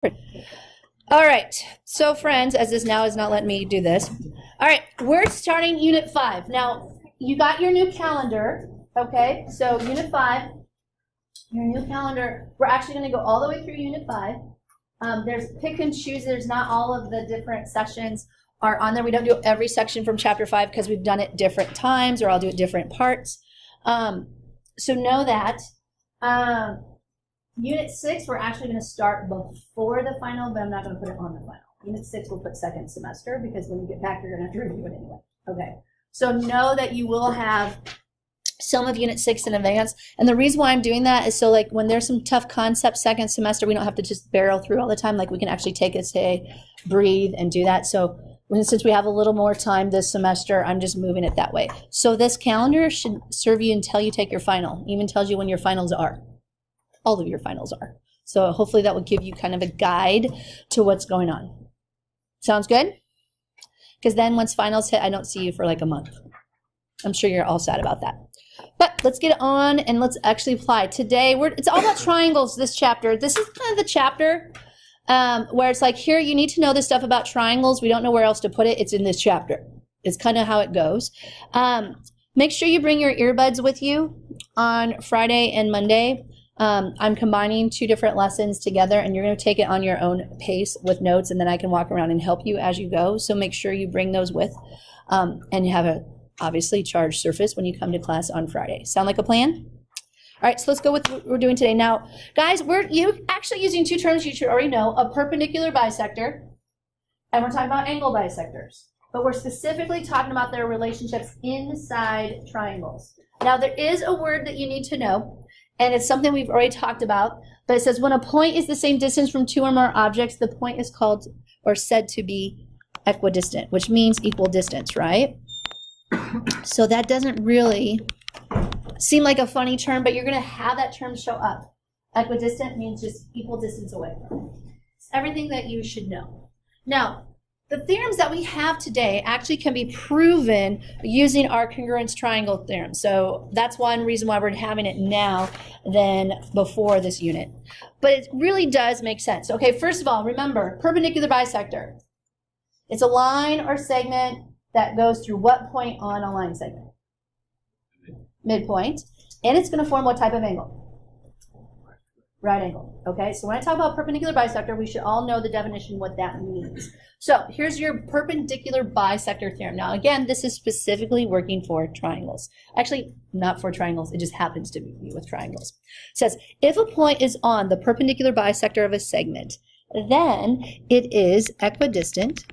All right, so friends, as this now is not letting me do this. All right, we're starting Unit 5. Now, you got your new calendar, okay? So Unit 5, your new calendar, we're actually going to go all the way through Unit 5. There's pick and choose. There's not all of the different sessions are on there. We don't do every section from Chapter 5 because we've done it different times, or I'll do it different parts. So know that. Unit 6, we're actually going to start before the final, but I'm not going to put it on the final. Unit 6 we'll put second semester because when you get back, you're going to have to review it anyway. Okay. So know that you will have some of Unit 6 in advance. And the reason why I'm doing that is so like when there's some tough concepts second semester, we don't have to just barrel through all the time. Like we can actually take a day, breathe, and do that. So since we have a little more time this semester, I'm just moving it that way. So this calendar should serve you until you take your final. Even tells you when your finals are. All of your finals are. So hopefully that will give you kind of a guide to what's going on. Sounds good? Because then once finals hit, I don't see you for like a month. I'm sure you're all sad about that. But let's get on and let's actually apply. Today, it's all about triangles, this chapter. This is kind of the chapter where it's like, here, you need to know this stuff about triangles. We don't know where else to put it. It's in this chapter. It's kind of how it goes. Make sure you bring your earbuds with you on Friday and Monday. I'm combining 2 different lessons together, and you're going to take it on your own pace with notes, and then I can walk around and help you as you go. So make sure you bring those with, and you have a obviously charged surface when you come to class on Friday. Sound like a plan? All right, so let's go with what we're doing today. Now, guys, we're actually using 2 terms you should already know: a perpendicular bisector, and we're talking about angle bisectors. But we're specifically talking about their relationships inside triangles. Now, there is a word that you need to know. And it's something we've already talked about, but it says when a point is the same distance from 2 or more objects, the point is called or said to be equidistant, which means equal distance, right? So that doesn't really seem like a funny term, but you're going to have that term show up. Equidistant means just equal distance away from it. It's everything that you should know. Now, the theorems that we have today actually can be proven using our congruence triangle theorem. So that's one reason why we're having it now than before this unit. But it really does make sense. Okay, first of all, remember, perpendicular bisector. It's a line or segment that goes through what point on a line segment? Midpoint. And it's going to form what type of angle? Right angle. Okay, so when I talk about perpendicular bisector, we should all know the definition, what that means. So here's your perpendicular bisector theorem. Now again, this is specifically working for triangles. Actually, not for triangles, it just happens to be with triangles. It says, if a point is on the perpendicular bisector of a segment, then it is equidistant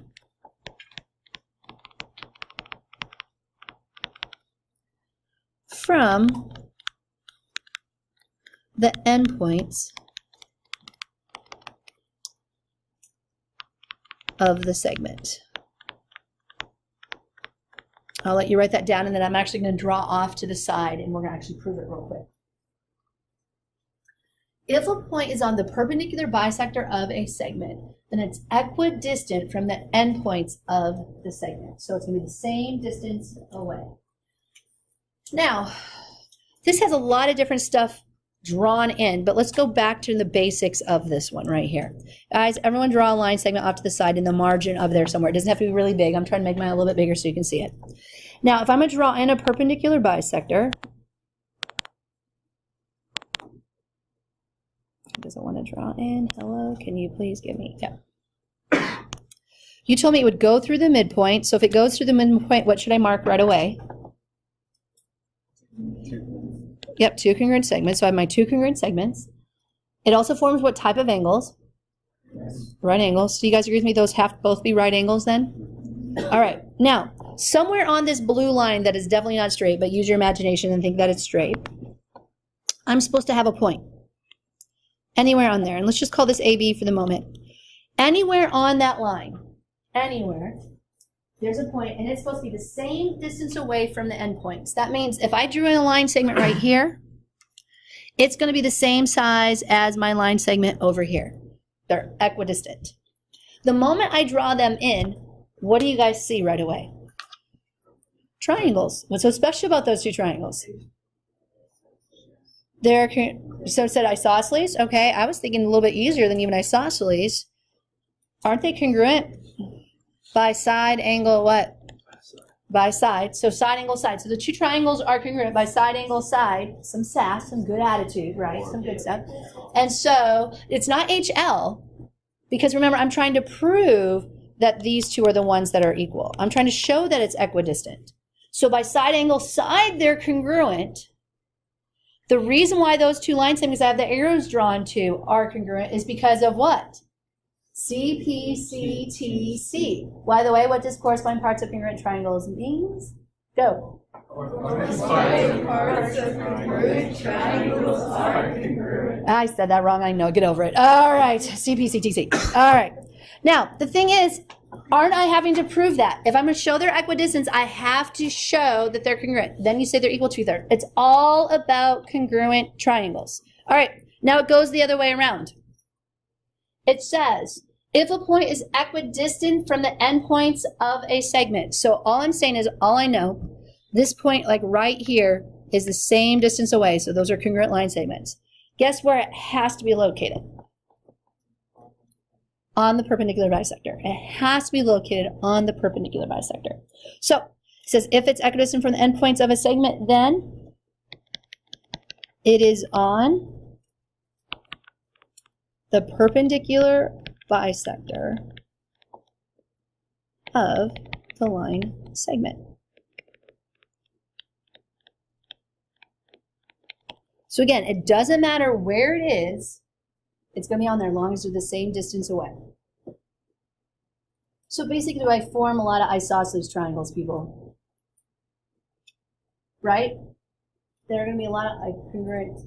from the endpoints of the segment. I'll let you write that down, and then I'm actually going to draw off to the side, and we're going to actually prove it real quick. If a point is on the perpendicular bisector of a segment, then it's equidistant from the endpoints of the segment. So it's going to be the same distance away. Now, this has a lot of different stuff drawn in, but let's go back to the basics of this one right here. Guys, everyone draw a line segment off to the side in the margin of there somewhere. It doesn't have to be really big. I'm trying to make mine a little bit bigger so you can see it. Now, if I'm going to draw in a perpendicular bisector, does it want to draw in? Hello, can you please give me, yeah. You told me it would go through the midpoint, so if it goes through the midpoint, what should I mark right away? Yep, 2 congruent segments. So I have my 2 congruent segments. It also forms what type of angles? Yes. Right angles. So you guys agree with me? Those have to both be right angles then? All right. Now, somewhere on this blue line that is definitely not straight, but use your imagination and think that it's straight, I'm supposed to have a point. Anywhere on there. And let's just call this AB for the moment. Anywhere on that line, anywhere, there's a point, and it's supposed to be the same distance away from the endpoints. That means if I drew in a line segment right here, it's going to be the same size as my line segment over here. They're equidistant. The moment I draw them in, what do you guys see right away? Triangles. What's so special about those 2 triangles? So it said isosceles. Okay, I was thinking a little bit easier than even isosceles. Aren't they congruent? By side, angle, what? By side. So side, angle, side. So the two triangles are congruent by side, angle, side. Some sass, some good attitude, right? Some good stuff. And so it's not HL, because remember, I'm trying to prove that these two are the ones that are equal. I'm trying to show that it's equidistant. So by side, angle, side, they're congruent. The reason why those two line segments I have the arrows drawn to are congruent is because of what? CPCTC. By the way, what does corresponding parts of congruent triangles means? Go. Corresponding parts of congruent triangles are congruent. I said that wrong. I know. Get over it. All right. CPCTC. All right. Now, the thing is, aren't I having to prove that? If I'm going to show their equidistance, I have to show that they're congruent. Then you say they're equal to each other. It's all about congruent triangles. All right. Now it goes the other way around. It says, if a point is equidistant from the endpoints of a segment. So all I'm saying is, all I know, this point, like right here, is the same distance away. So those are congruent line segments. Guess where it has to be located? On the perpendicular bisector. It has to be located on the perpendicular bisector. So it says, if it's equidistant from the endpoints of a segment, then it is on the perpendicular bisector of the line segment. So again, it doesn't matter where it is, it's going to be on there as long as they're the same distance away. So basically, I form a lot of isosceles triangles, people. Right? There are going to be a lot of congruent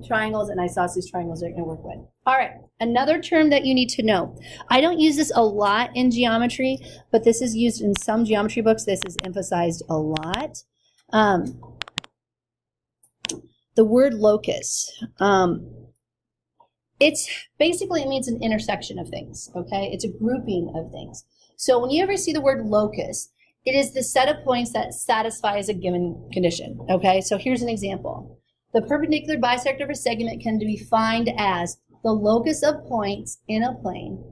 triangles and isosceles triangles that you're going to work with. All right, another term that you need to know. I don't use this a lot in geometry, but this is used in some geometry books. This is emphasized a lot. The word locus. It's basically, it means an intersection of things, okay? It's a grouping of things. So when you ever see the word locus, it is the set of points that satisfies a given condition, okay? So here's an example. The perpendicular bisector of a segment can be defined as the locus of points in a plane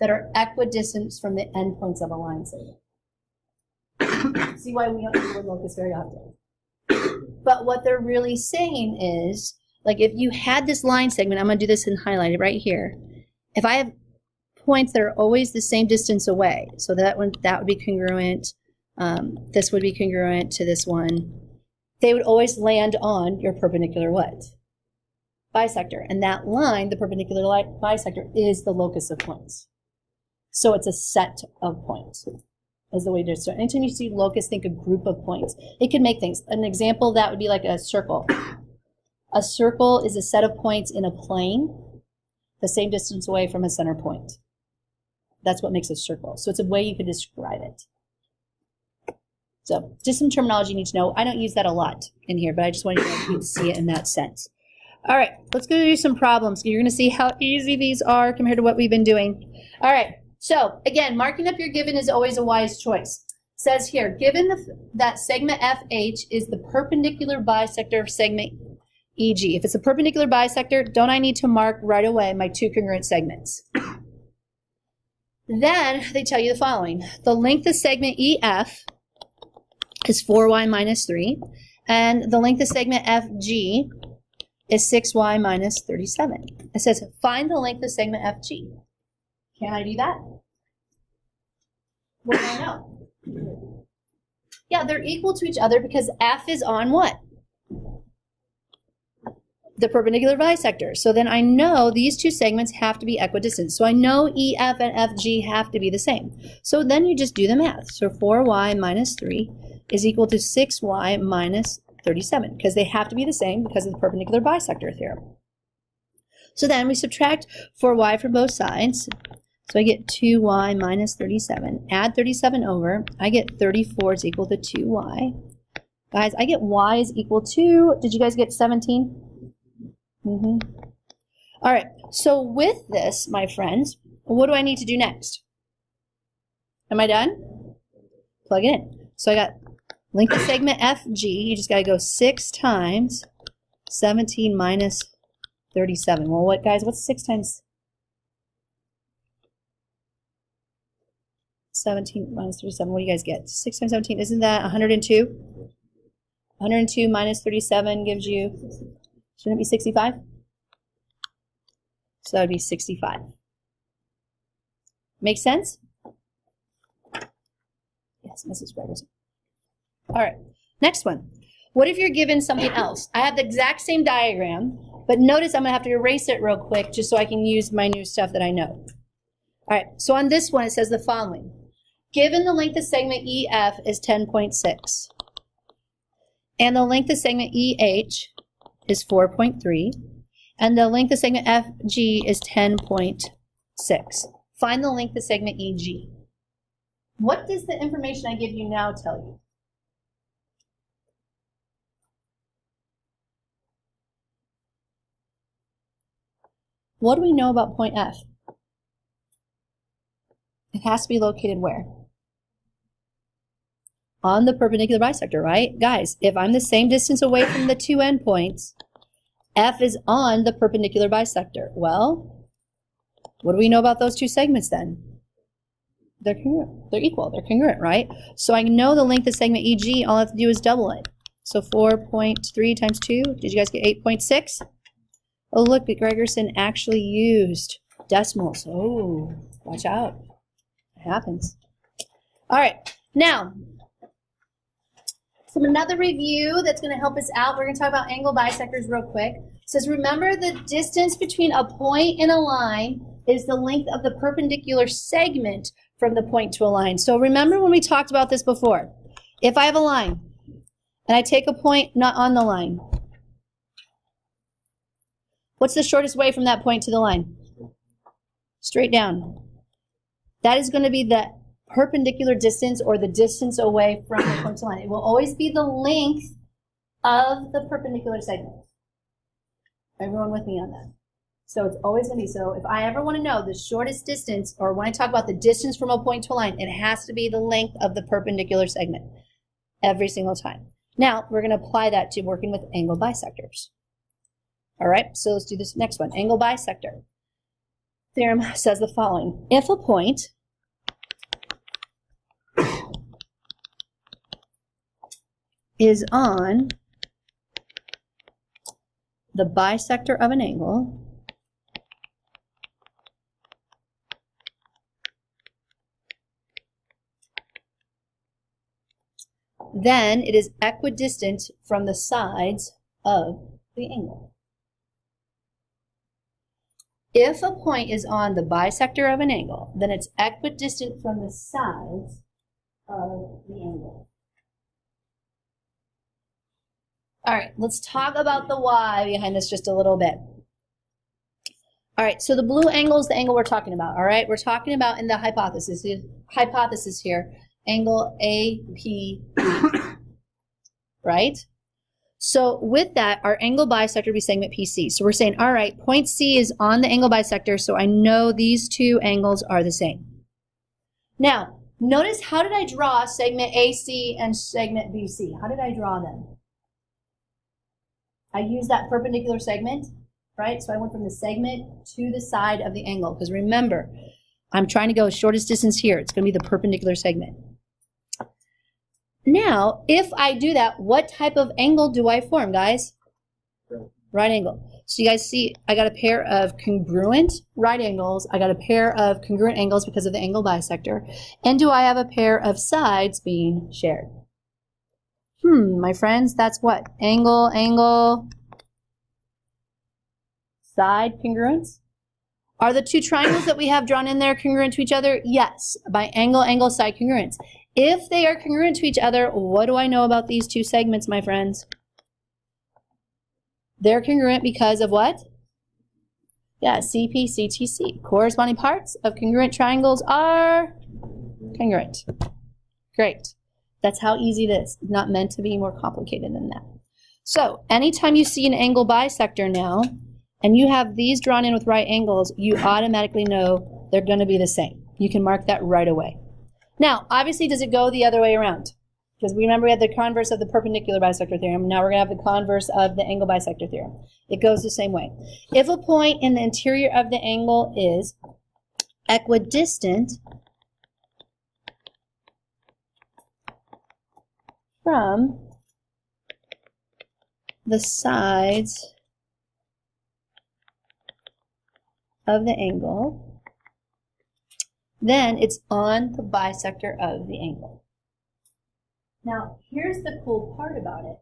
that are equidistant from the endpoints of a line segment. See why we don't use the word locus very often. But what they're really saying is, like if you had this line segment, I'm going to do this and highlight it right here. If I have points that are always the same distance away, so that would be congruent, this would be congruent to this one, they would always land on your perpendicular what? Bisector. And that line, the perpendicular bisector, is the locus of points. So it's a set of points, is the way to start. Anytime you see locus, think a group of points. It could make things. An example of that would be like a circle. A circle is a set of points in a plane, the same distance away from a center point. That's what makes a circle. So it's a way you could describe it. So just some terminology you need to know. I don't use that a lot in here, but I just wanted you to see it in that sense. All right, let's go do some problems. You're going to see how easy these are compared to what we've been doing. All right, so again, marking up your given is always a wise choice. It says here, given that segment FH is the perpendicular bisector of segment EG. If it's a perpendicular bisector, don't I need to mark right away my two congruent segments? Then they tell you the following. The length of segment EF is 4y minus 3, and the length of segment FG is 6y minus 37. It says, find the length of segment FG. Can I do that? What do I know? Yeah, they're equal to each other because F is on what? The perpendicular bisector. So then I know these two segments have to be equidistant. So I know EF and FG have to be the same. So then you just do the math. So 4y minus 3 is equal to 6y minus 37 because they have to be the same because of the perpendicular bisector theorem. So then we subtract 4y from both sides. So I get 2y minus 37. Add 37 over. I get 34 is equal to 2y. Guys, I get y is equal to, did you guys get 17? All right, so with this, my friends, what do I need to do next? Am I done? Plug it in. So I got length of segment FG. You just got to go 6 times 17 minus 37. Well, what, guys? What's 6 times 17 minus 37? What do you guys get? 6 times 17. Isn't that 102? 102 minus 37 gives you, shouldn't it be 65? So that would be 65. Make sense? Yes, Mrs. Gregerson. All right, next one. What if you're given something else? I have the exact same diagram, but notice I'm going to have to erase it real quick just so I can use my new stuff that I know. All right, so on this one, it says the following. Given the length of segment EF is 10.6, and the length of segment EH is 4.3, and the length of segment FG is 10.6. Find the length of segment EG. What does the information I give you now tell you? What do we know about point F? It has to be located where? On the perpendicular bisector, right? Guys, if I'm the same distance away from the two endpoints, F is on the perpendicular bisector. Well, what do we know about those two segments then? They're congruent. They're equal. They're congruent, right? So I know the length of segment EG. All I have to do is double it. So 4.3 times 2. Did you guys get 8.6? Oh, look, Gregerson actually used decimals. Oh, watch out. It happens. All right. Now, another review that's going to help us out. We're going to talk about angle bisectors real quick. It says, remember the distance between a point and a line is the length of the perpendicular segment from the point to a line. So remember when we talked about this before. If I have a line and I take a point not on the line, what's the shortest way from that point to the line? Straight down. That is going to be the perpendicular distance or the distance away from the point to line. It will always be the length of the perpendicular segment. Everyone with me on that? So it's always going to be, so if I ever want to know the shortest distance, or when I talk about the distance from a point to a line, it has to be the length of the perpendicular segment every single time. Now, we're going to apply that to working with angle bisectors. All right, so let's do this next one. Angle bisector. Theorem says the following. If a point is on the bisector of an angle, then it is equidistant from the sides of the angle. If a point is on the bisector of an angle, then it's equidistant from the sides of the angle. All right, let's talk about the why behind this just a little bit. All right, so the blue angle is the angle we're talking about, all right? We're talking about in the hypothesis here, angle AP, right? So with that, our angle bisector would be segment PC. So we're saying, all right, point C is on the angle bisector, so I know these two angles are the same. Now, notice how did I draw segment AC and segment BC? How did I draw them? I used that perpendicular segment, right? So I went from the segment to the side of the angle, because remember, I'm trying to go shortest distance here. It's going to be the perpendicular segment. Now, if I do that, what type of angle do I form, guys? Right angle. So you guys see, I got a pair of congruent right angles. I got a pair of congruent angles because of the angle bisector. And do I have a pair of sides being shared? My friends, that's what? Angle, angle, side congruence. Are the two triangles that we have drawn in there congruent to each other? Yes, by angle, angle, side congruence. If they are congruent to each other, what do I know about these two segments, my friends? They're congruent because of what? Yeah, CP, CTC. Corresponding parts of congruent triangles are congruent. Great. That's how easy it is. It's not meant to be more complicated than that. So anytime you see an angle bisector now, and you have these drawn in with right angles, you automatically know they're going to be the same. You can mark that right away. Now, obviously, does it go the other way around? Because we remember we had the converse of the perpendicular bisector theorem. Now we're going to have the converse of the angle bisector theorem. It goes the same way. If a point in the interior of the angle is equidistant from the sides of the angle, then it's on the bisector of the angle. Now, here's the cool part about it.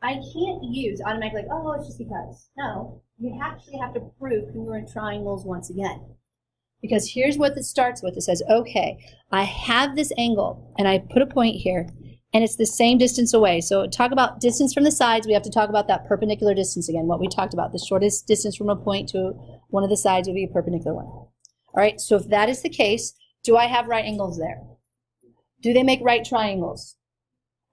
I can't use automatically, like, oh, it's just because. No, you actually have to prove congruent triangles once again. Because here's what it starts with. It says, okay, I have this angle, and I put a point here, and it's the same distance away. So talk about distance from the sides. We have to talk about that perpendicular distance again, what we talked about. The shortest distance from a point to one of the sides would be a perpendicular one. All right, so if that is the case, do I have right angles there? Do they make right triangles?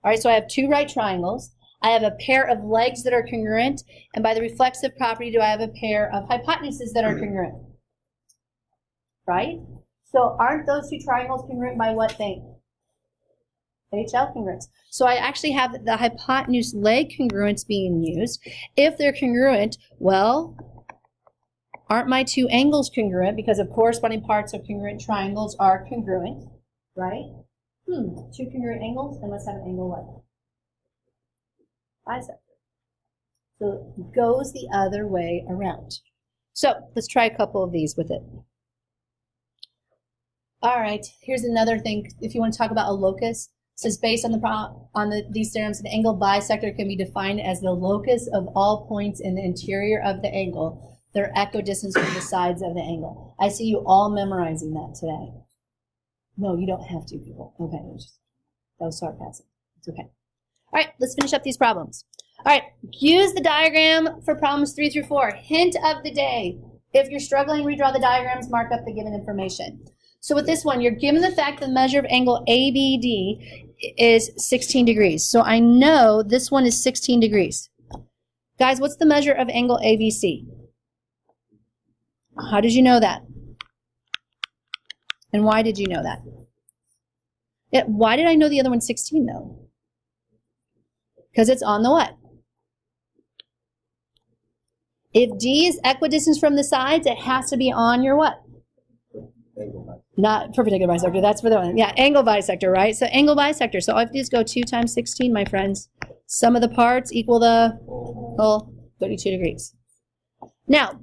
All right, so I have two right triangles. I have a pair of legs that are congruent, and by the reflexive property, do I have a pair of hypotenuses that are congruent? Right? So aren't those two triangles congruent by what thing? HL congruence. So I actually have the hypotenuse leg congruence being used. If they're congruent, well, aren't my two angles congruent? Because of corresponding parts of congruent triangles are congruent, right? Two congruent angles, and let's have an angle what? Bisector. So it goes the other way around. So let's try a couple of these with it. All right, here's another thing. If you want to talk about a locus, it says based on these theorems, an angle bisector can be defined as the locus of all points in the interior of the angle. They're equidistant from the sides of the angle. I see you all memorizing that today. No, you don't have to, people. Okay, that was sarcasm. It's okay. All right, let's finish up these problems. All right, use the diagram for problems 3 through 4. Hint of the day. If you're struggling, redraw the diagrams, mark up the given information. So with this one, you're given the fact the measure of angle ABD is 16 degrees. So I know this one is 16 degrees. Guys, what's the measure of angle ABC? How did you know that? And why did you know that? Why did I know the other one's 16 though? Because it's on the what? If D is equidistant from the sides, it has to be on your what? Not perpendicular bisector, that's for the one. Yeah, angle bisector, right? So angle bisector. So all I have to do is go 2 times 16, my friends. Sum of the parts equal the whole 32 degrees. Now,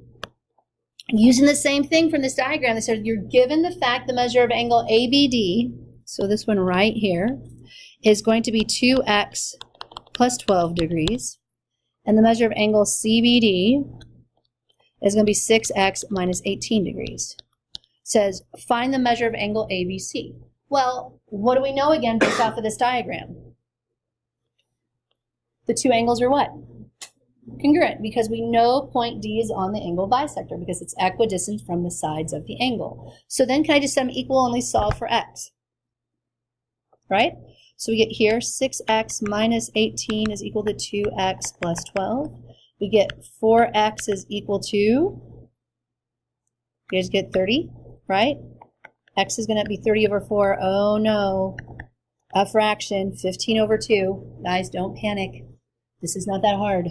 using the same thing from this diagram, they said you're given the fact the measure of angle ABD, so this one right here, is going to be 2x plus 12 degrees. And the measure of angle CBD is going to be 6x minus 18 degrees. Says, find the measure of angle ABC. Well, what do we know again based off of this diagram? The two angles are what? Congruent, because we know point D is on the angle bisector because it's equidistant from the sides of the angle. So then can I just sum equal and only solve for x? Right? So we get here 6x minus 18 is equal to 2x plus 12. We get 4x is equal to, you guys get 30, right? X is going to be 30 over 4. Oh no, a fraction, 15 over 2. Guys, don't panic. This is not that hard.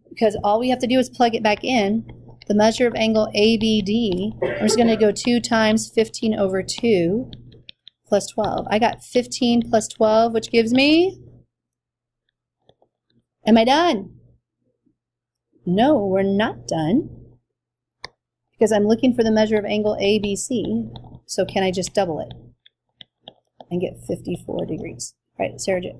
Because all we have to do is plug it back in. The measure of angle ABD, we're just going to go 2 times 15 over 2 plus 12. I got 15 plus 12, which gives me, am I done? No, we're not done. Because I'm looking for the measure of angle ABC, so can I just double it and get 54 degrees? All right, Sarah J.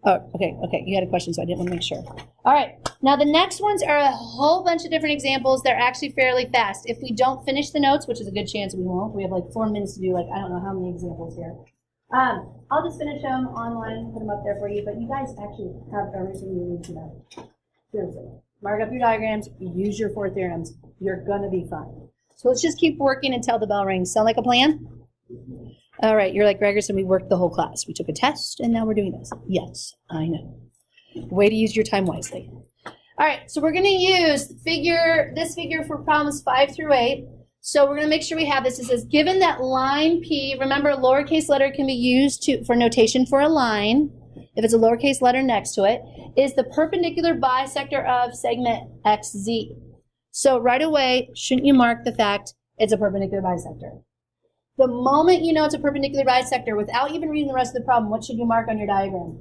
Oh, okay, you had a question, so I didn't want to make sure. All right, now the next ones are a whole bunch of different examples. They're actually fairly fast. If we don't finish the notes, which is a good chance we won't, we have like 4 minutes to do like, I don't know how many examples here. I'll just finish them online, put them up there for you, but you guys actually have everything you need to know. Seriously. Mark up your diagrams, use your 4 theorems. You're going to be fine. So let's just keep working until the bell rings. Sound like a plan? All right, you're like Gregerson, we worked the whole class. We took a test, and now we're doing this. Yes, I know. Way to use your time wisely. All right, so we're going to use this figure for problems 5 through 8. So we're going to make sure we have this. It says, given that line P, remember lowercase letter can be used for notation for a line, if it's a lowercase letter next to it, is the perpendicular bisector of segment XZ. So right away, shouldn't you mark the fact it's a perpendicular bisector? The moment you know it's a perpendicular bisector, without even reading the rest of the problem, what should you mark on your diagram?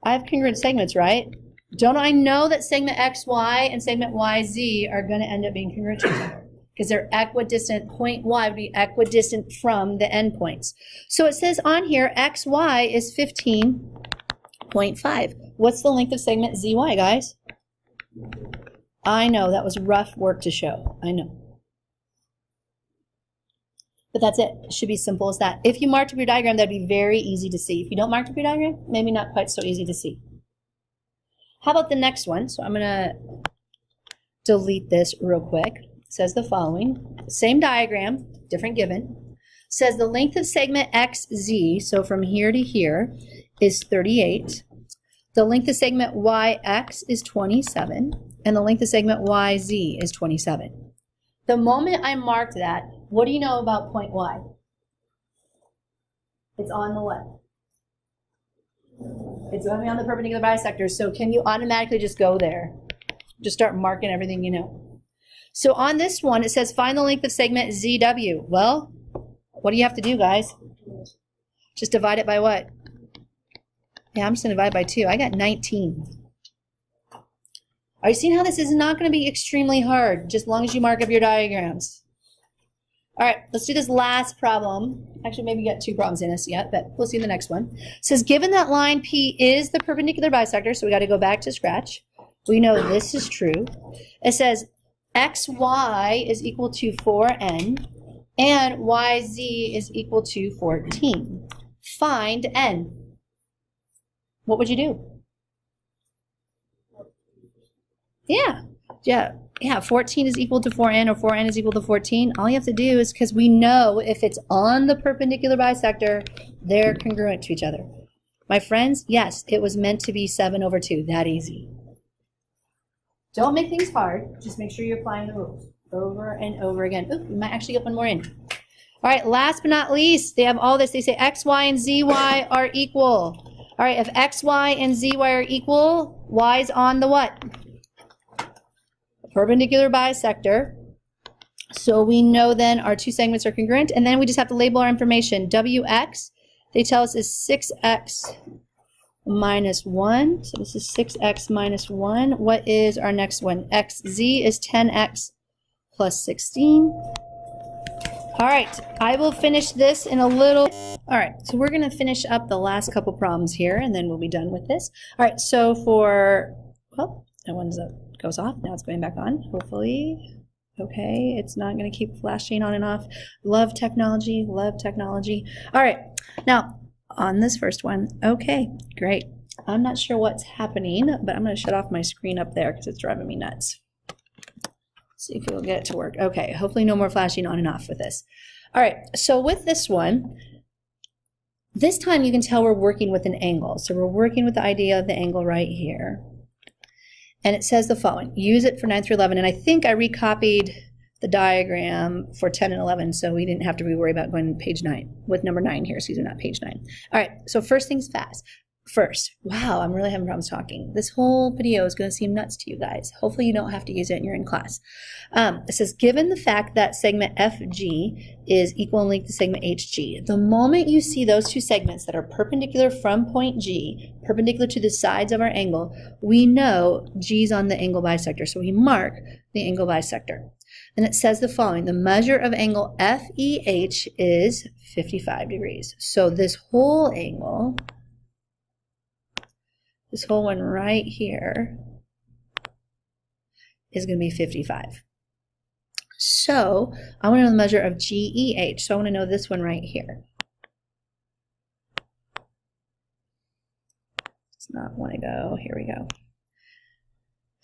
I have congruent segments, right? Don't I know that segment XY and segment YZ are going to end up being congruent to each other? Because they're equidistant. Point Y would be equidistant from the endpoints. So it says on here, XY is 15.5. What's the length of segment ZY, guys? I know, that was rough work to show. I know. But that's it. It should be simple as that. If you marked up your diagram, that'd be very easy to see. If you don't mark up your diagram, maybe not quite so easy to see. How about the next one? So I'm going to delete this real quick. It says the following. Same diagram, different given. It says the length of segment XZ, so from here to here, is 38. The length of segment YX is 27. And the length of segment YZ is 27. The moment I marked that, what do you know about point Y? It's on the what? It's going to be on the perpendicular bisector, so can you automatically just go there? Just start marking everything you know. So on this one, it says find the length of segment ZW. Well, what do you have to do, guys? Just divide it by what? Yeah, I'm just going to divide by 2. I got 19. Are you seeing how this is not going to be extremely hard, just as long as you mark up your diagrams? All right, let's do this last problem. Actually, maybe you got 2 problems in this yet, but we'll see the next one. It says, given that line P is the perpendicular bisector, so we got to go back to scratch. We know this is true. It says XY is equal to 4n, and YZ is equal to 14. Find n. What would you do? Yeah, 14 is equal to 4n, or 4n is equal to 14. All you have to do is, because we know if it's on the perpendicular bisector, they're congruent to each other. My friends, yes, it was meant to be 7/2, that easy. Don't make things hard, just make sure you're applying the rules over and over again. Ooh, we might actually get one more in. All right, last but not least, they have all this. They say x, y, and zy are equal. All right, if x, y, and zy are equal, y is on the what? Perpendicular bisector. So we know then our 2 segments are congruent, and then we just have to label our information. Wx, they tell us, is 6x minus 1. So this is 6x minus 1. What is our next one? Xz is 10x plus 16. All right, I will finish this in a little. All right, so we're going to finish up the last couple problems here, and then we'll be done with this. All right, so for, well, that one's goes off. Now it's going back on, hopefully. Okay, it's not going to keep flashing on and off. Love technology, love technology. All right, now on this first one, okay, great. I'm not sure what's happening, but I'm going to shut off my screen up there because it's driving me nuts. See if we'll get it to work. Okay, hopefully no more flashing on and off with this. All right, so with this one, this time you can tell we're working with an angle. So we're working with the idea of the angle right here. And it says the following, use it for 9 through 11. And I think I recopied the diagram for 10 and 11, so we didn't have to worry about going to page 9, with number 9 here, excuse me, not page 9. All right, so first things fast. First, wow, I'm really having problems talking. This whole video is going to seem nuts to you guys. Hopefully you don't have to use it and you're in class. It says, given the fact that segment FG is equal in length to segment HG, the moment you see those 2 segments that are perpendicular from point G, perpendicular to the sides of our angle, we know G's on the angle bisector. So we mark the angle bisector. And it says the following, the measure of angle FEH is 55 degrees. So this whole angle, this whole one right here, is going to be 55. So I want to know the measure of GEH. So I want to know this one right here. It's not want to go. Here we go.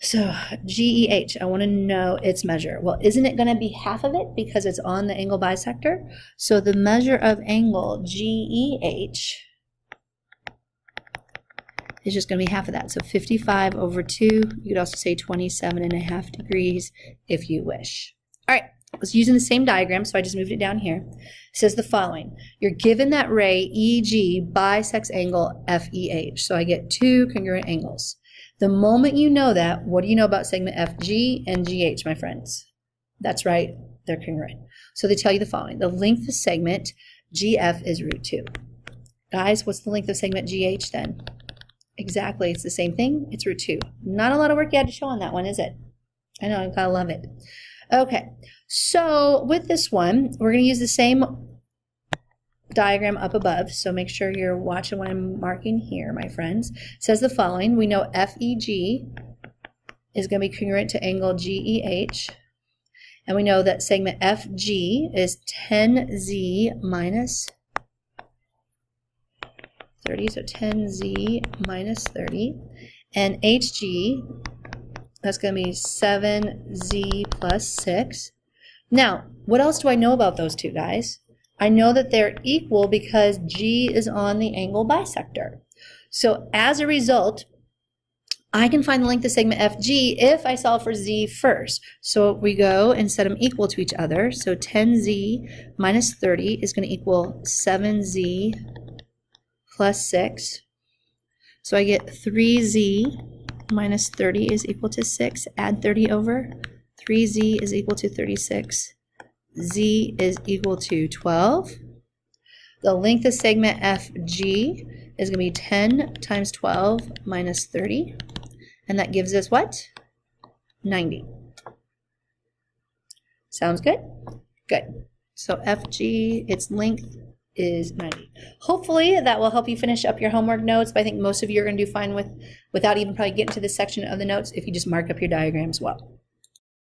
So GEH, I want to know its measure. Well, isn't it going to be half of it because it's on the angle bisector? So the measure of angle GEH is just going to be half of that. So 55 over 2, you could also say 27.5 degrees if you wish. All right, I was using the same diagram, so I just moved it down here. It says the following. You're given that ray EG bisects angle FEH. So I get 2 congruent angles. The moment you know that, what do you know about segment FG and GH, my friends? That's right, they're congruent. So they tell you the following. The length of segment GF is root 2. Guys, what's the length of segment GH then? Exactly, it's the same thing. It's root 2. Not a lot of work you had to show on that one, is it? I know, I gotta love it. Okay, so with this one, we're going to use the same diagram up above. So make sure you're watching what I'm marking here, my friends. It says the following. We know FEG is going to be congruent to angle GEH. And we know that segment FG is 10Z minus 30. So 10Z minus 30. And HG, that's going to be 7Z plus 6. Now, what else do I know about those two guys? I know that they're equal because G is on the angle bisector. So as a result, I can find the length of segment FG if I solve for Z first. So we go and set them equal to each other. So 10Z minus 30 is going to equal 7Z plus 6. So I get 3Z minus 30 is equal to 6. Add 30 over. 3Z is equal to 36. Z is equal to 12. The length of segment FG is going to be 10 times 12 minus 30. And that gives us what? 90. Sounds good? Good. So FG, its length is 90. Hopefully that will help you finish up your homework notes, but I think most of you are going to do fine without even probably getting to this section of the notes if you just mark up your diagrams well.